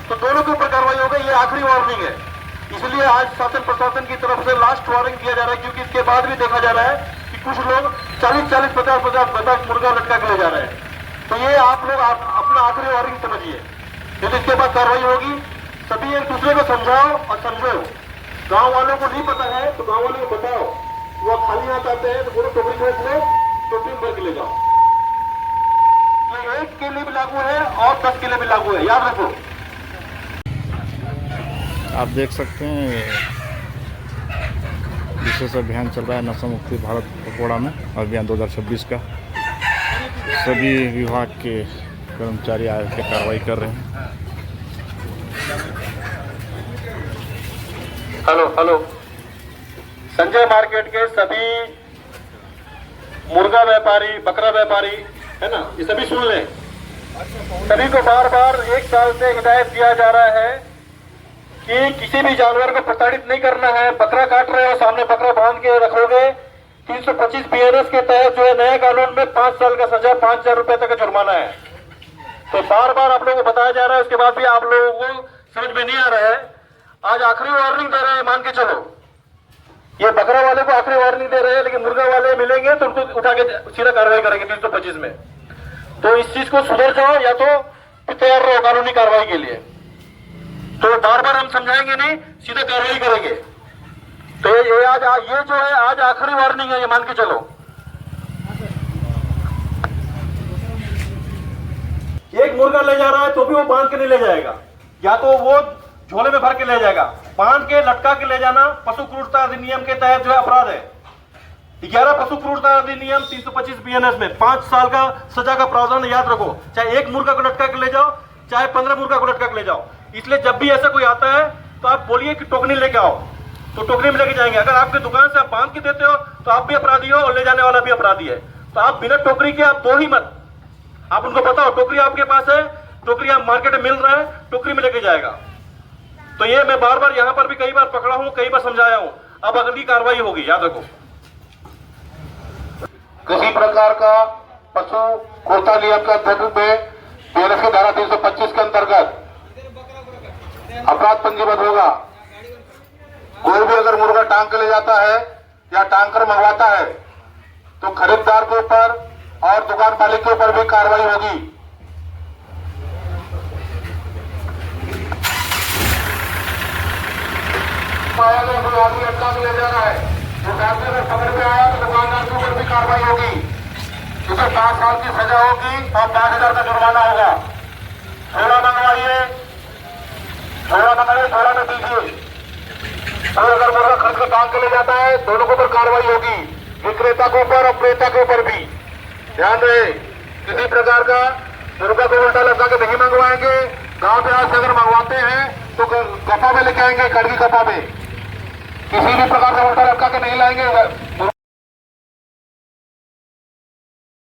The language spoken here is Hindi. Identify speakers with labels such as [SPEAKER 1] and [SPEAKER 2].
[SPEAKER 1] तो दोनों के ऊपर कार्रवाई होगी। ये आखिरी वार्निंग है, इसलिए आज शासन प्रशासन की तरफ से लास्ट वार्निंग दिया जा रहा है, क्योंकि इसके बाद भी देखा जा रहा है कि कुछ लोग 40-40, 50-50 मुर्गा लटका के ले जा रहे हैं। तो ये आप लोग अपना आखिरी वार्निंग समझिए, यदि इसके बाद कार्रवाई होगी। सभी एक दूसरे को समझाओ और समझो। गांव वालों को नहीं पता है तो गांव वालों को बताओ, वो खाली हाथ आते हैं तो बोलो टोकरी खरीद लो, टोकरी भर के ले जाओ। ये 1 के लिए भी लागू है और 10 के लिए भी लागू है, याद रखो।
[SPEAKER 2] आप देख सकते हैं विशेष अभियान चल रहा है नशा मुक्ति भारत पकवाड़ा में, अभियान 2026 का। सभी विभाग के कर्मचारी आकर कार्रवाई कर रहे हैं।
[SPEAKER 1] हेलो, संजय मार्केट के सभी मुर्गा व्यापारी, बकरा व्यापारी है ना, ये सभी सुन लें। सभी को बार बार 1 साल से हिदायत दिया जा रहा है कि किसी भी जानवर को प्रताड़ित नहीं करना है। बकरा काट रहे हो, सामने बकरा बांध के रखोगे, 325 BNS के तहत जो है नया कानून में 5 साल का सजा, 5,000 रुपए तक का जुर्माना है। तो बार बार आप लोगों को बताया जा रहा है, उसके बाद भी आप लोगों को समझ में नहीं आ रहा है। आज आखिरी वार्निंग दे रहे हैं, मान के चलो। ये बकरा वाले को आखिरी वार्निंग दे रहे हैं, लेकिन मुर्गा वाले मिलेंगे तो उनको उठा के सीधा कार्रवाई करेंगे 325 में। तो इस चीज को सुधर जाओ, या तो तैयार रहो कानूनी कार्रवाई के लिए। तो बार बार हम समझाएंगे नहीं, सीधा कार्रवाई करेंगे। तो ये आज ये जो है आज आखिरी वार्निंग है, ये मान के चलो। एक मुर्गा ले जा रहा है तो भी वो बांध के नहीं ले जाएगा, या तो वो झोले में भर के ले जाएगा। बांध के लटका के ले जाना पशु क्रूरता अधिनियम के तहत जो है अपराध है। 11 पशु क्रूरता अधिनियम 325 BNS में 5 साल का सजा का प्रावधान याद रखो। चाहे एक मुर्गा को लटका के ले जाओ, चाहे 15 मुर्गा को लटका के ले जाओ। इसलिए जब भी ऐसा कोई आता है तो आप बोलिए कि टोकरी लेके आओ, तो टोकरी में लेके जाएंगे। अगर आपकी दुकान से आप बांध के देते हो तो आप भी अपराधी हो और ले जाने वाला भी अपराधी है। तो आप बिना टोकरी के आप दो ही मत। आप उनको बताओ टोकरी आपके पास है, टोकरी आप मार्केट में मिल रहा है, टोकरी में लेके जाएगा। तो ये मैं बार बार यहाँ पर भी कई बार पकड़ा हूँ, कई बार समझाया हूँ। अब अगली कार्रवाई होगी, याद रखो। किसी प्रकार का पशु क्रूरता नियम के अंतर्गत में BNS की धारा 325 के अंतर्गत अपराध पंजीबद्ध होगा। कोई भी अगर मुर्गा टांग के ले जाता है या टांग कर मंगवाता है तो खरीदार के ऊपर और दुकान मालिक के ऊपर भी कार्रवाई होगी। कोई आदमी लटका के ले जा रहा है, दुकान से अगर पकड़ में आया तो दुकानदार के ऊपर भी कार्रवाई होगी। उसे 5 साल की सजा होगी और 5,000 का जुर्माना होगा। झोला मंगवाइए, झोला में दीजिए। और अगर मुर्गा खरीद कर टांग के ले जाता है, दोनों के ऊपर कार्रवाई होगी, विक्रेता के ऊपर और क्रेता के ऊपर भी। ध्यान रहे, किसी प्रकार का मुर्गा को उल्टा लटका के नहीं मंगवाएंगे। गांव पे आज से अगर मंगवाते हैं तो कपा में लेके आएंगे, कड़वी कपा में। किसी भी प्रकार का उल्टा लटका के नहीं लाएंगे।